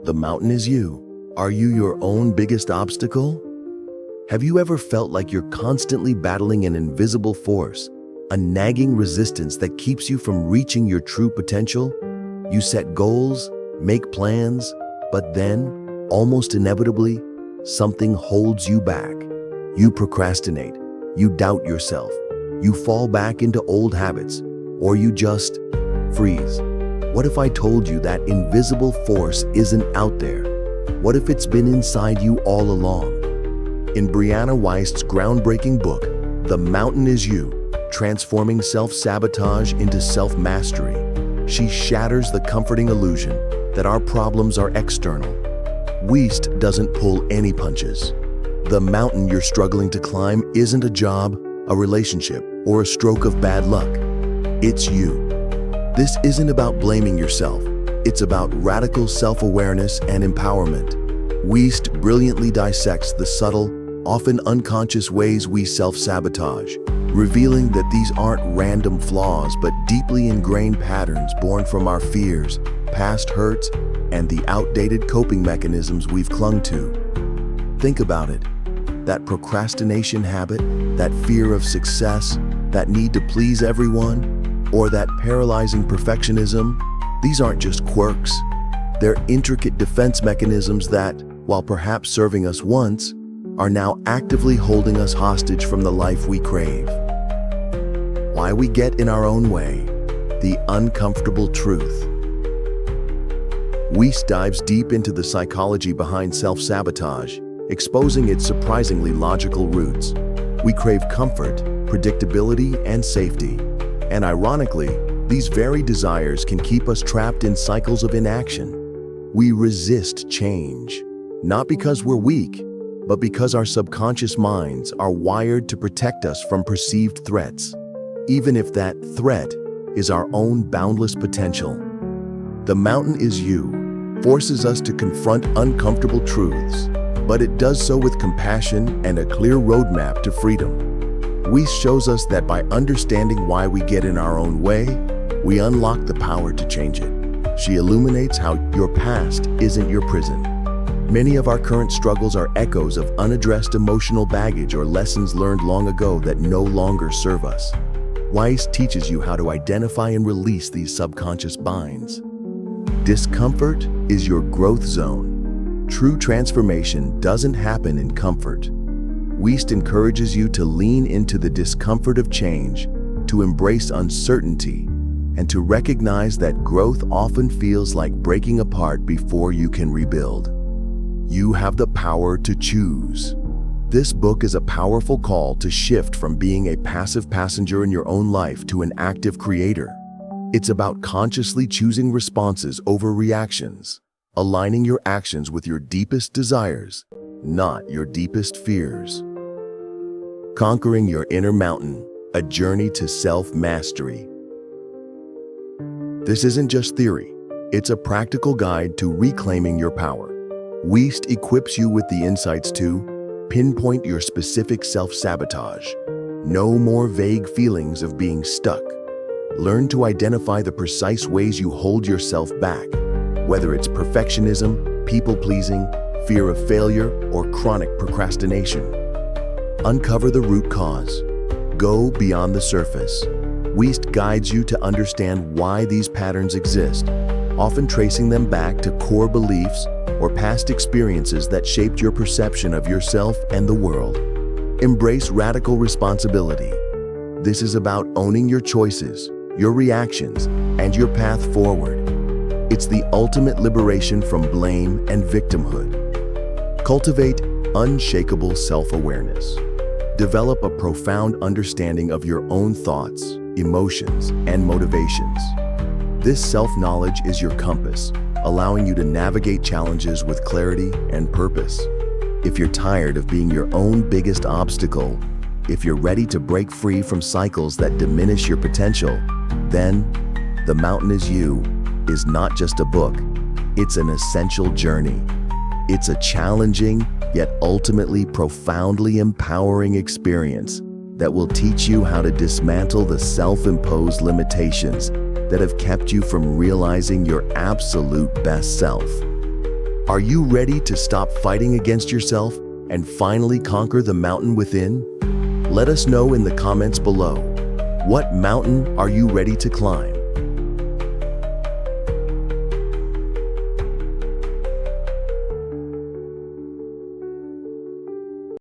The mountain is you. Are you your own biggest obstacle? Have you ever felt like you're constantly battling an invisible force, a nagging resistance that keeps you from reaching your true potential? You set goals, make plans, but then, almost inevitably, something holds you back. You procrastinate, you doubt yourself, you fall back into old habits, or you just freeze. What if I told you that invisible force isn't out there? What if it's been inside you all along? In Brianna Wiest's groundbreaking book, The Mountain is You, Transforming Self-Sabotage into Self-Mastery, she shatters the comforting illusion that our problems are external. Wiest doesn't pull any punches. The mountain you're struggling to climb isn't a job, a relationship, or a stroke of bad luck. It's you. This isn't about blaming yourself. It's about radical self-awareness and empowerment. Wiest brilliantly dissects the subtle, often unconscious ways we self-sabotage, revealing that these aren't random flaws but deeply ingrained patterns born from our fears, past hurts, and the outdated coping mechanisms we've clung to. Think about it. That procrastination habit, that fear of success, that need to please everyone, or that paralyzing perfectionism, these aren't just quirks. They're intricate defense mechanisms that, while perhaps serving us once, are now actively holding us hostage from the life we crave. Why we get in our own way, the uncomfortable truth. Wiest dives deep into the psychology behind self-sabotage, exposing its surprisingly logical roots. We crave comfort, predictability, and safety. And ironically, these very desires can keep us trapped in cycles of inaction. We resist change, not because we're weak, but because our subconscious minds are wired to protect us from perceived threats, even if that threat is our own boundless potential. The Mountain is You forces us to confront uncomfortable truths, but it does so with compassion and a clear roadmap to freedom. Wiest shows us that by understanding why we get in our own way, we unlock the power to change it. She illuminates how your past isn't your prison. Many of our current struggles are echoes of unaddressed emotional baggage or lessons learned long ago that no longer serve us. Wiest teaches you how to identify and release these subconscious binds. Discomfort is your growth zone. True transformation doesn't happen in comfort. Wiest encourages you to lean into the discomfort of change, to embrace uncertainty, and to recognize that growth often feels like breaking apart before you can rebuild. You have the power to choose. This book is a powerful call to shift from being a passive passenger in your own life to an active creator. It's about consciously choosing responses over reactions, aligning your actions with your deepest desires, not your deepest fears. Conquering your inner mountain, a journey to self-mastery. This isn't just theory, it's a practical guide to reclaiming your power. Wiest equips you with the insights to pinpoint your specific self-sabotage. No more vague feelings of being stuck. Learn to identify the precise ways you hold yourself back, whether it's perfectionism, people-pleasing, fear of failure, or chronic procrastination. Uncover the root cause. Go beyond the surface. Wiest guides you to understand why these patterns exist, often tracing them back to core beliefs or past experiences that shaped your perception of yourself and the world. Embrace radical responsibility. This is about owning your choices, your reactions, and your path forward. It's the ultimate liberation from blame and victimhood. Cultivate unshakable self-awareness. Develop a profound understanding of your own thoughts, emotions, and motivations. This self-knowledge is your compass, allowing you to navigate challenges with clarity and purpose. If you're tired of being your own biggest obstacle, if you're ready to break free from cycles that diminish your potential, then The Mountain is You is not just a book, it's an essential journey. It's a challenging, yet ultimately profoundly empowering experience that will teach you how to dismantle the self-imposed limitations that have kept you from realizing your absolute best self. Are you ready to stop fighting against yourself and finally conquer the mountain within? Let us know in the comments below. What mountain are you ready to climb?